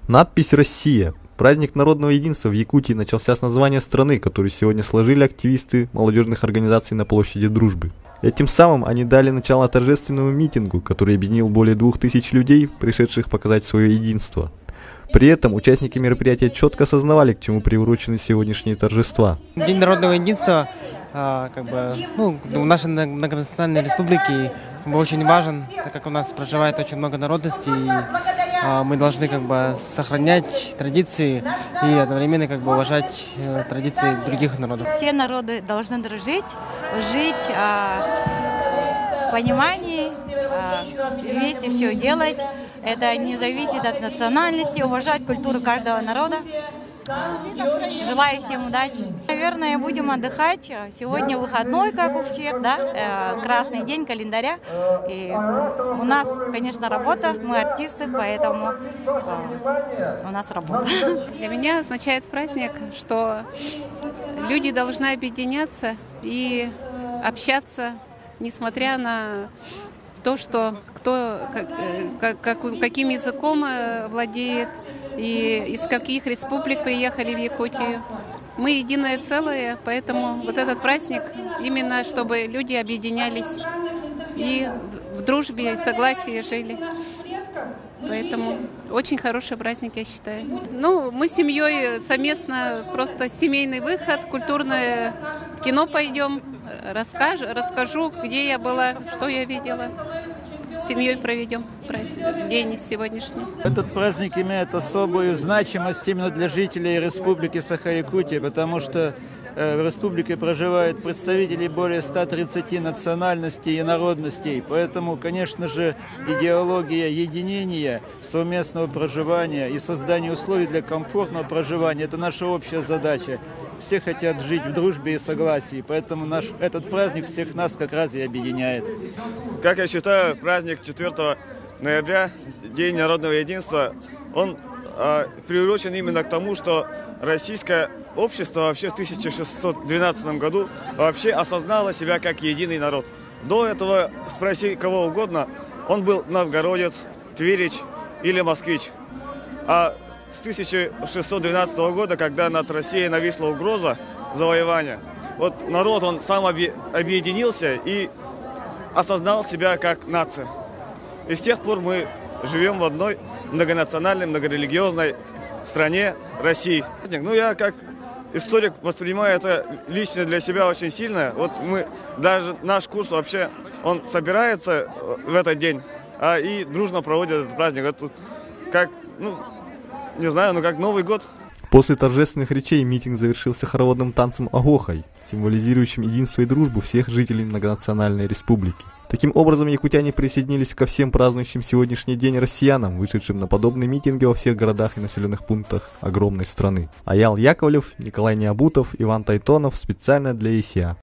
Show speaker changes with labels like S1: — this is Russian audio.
S1: Надпись «Россия». Праздник народного единства в Якутии начался с названия страны, которую сегодня сложили активисты молодежных организаций на площади Дружбы. Этим самым они дали начало торжественному митингу, который объединил более 2000 людей, пришедших показать свое единство. При этом участники мероприятия четко осознавали, к чему приурочены сегодняшние торжества.
S2: День народного единства в нашей многонациональной республике очень важен, так как у нас проживает очень много народностей, и мы должны сохранять традиции и одновременно уважать традиции других народов.
S3: Все народы должны дружить, жить в понимании, вместе все делать. Это не зависит от национальности, уважать культуру каждого народа. Желаю всем удачи. Наверное, будем отдыхать. Сегодня выходной, как у всех, да? Красный день календаря. И у нас, конечно, работа. Мы артисты, поэтому у нас работа.
S4: Для меня означает праздник, что люди должны объединяться и общаться, несмотря на то, что кто каким языком владеет и из каких республик приехали в Якутию. Мы единое целое, поэтому вот этот праздник именно, чтобы люди объединялись и в дружбе и согласии жили. Поэтому очень хороший праздник, я считаю. Мы с семьей совместно, просто семейный выход, культурное кино пойдем, расскажу, где я была, что я видела. С семьей проведем день сегодняшний.
S5: Этот праздник имеет особую значимость именно для жителей Республики Саха-Якутия, потому что в республике проживают представители более 130 национальностей и народностей. Поэтому, конечно же, идеология единения, совместного проживания и создания условий для комфортного проживания – это наша общая задача. Все хотят жить в дружбе и согласии, поэтому этот праздник всех нас как раз и объединяет.
S6: Как я считаю, праздник 4 ноября, День народного единства, он приурочен именно к тому, что российское общество вообще в 1612 году вообще осознало себя как единый народ. До этого, спроси кого угодно, он был новгородец, тверич или москвич. А с 1612 года, когда над Россией нависла угроза завоевания, вот народ, он сам объединился и осознал себя как нация. И с тех пор мы живем в одной многонациональной, многорелигиозной стране России. Я как историк воспринимаю это лично для себя очень сильно. Вот даже наш курс вообще, он собирается в этот день, и дружно проводит этот праздник. Это как, как Новый год.
S1: После торжественных речей митинг завершился хороводным танцем Агохай, символизирующим единство и дружбу всех жителей многонациональной республики. Таким образом, якутяне присоединились ко всем празднующим сегодняшний день россиянам, вышедшим на подобные митинги во всех городах и населенных пунктах огромной страны. Аял Яковлев, Николай Необутов, Иван Тайтонов, специально для ИСИА.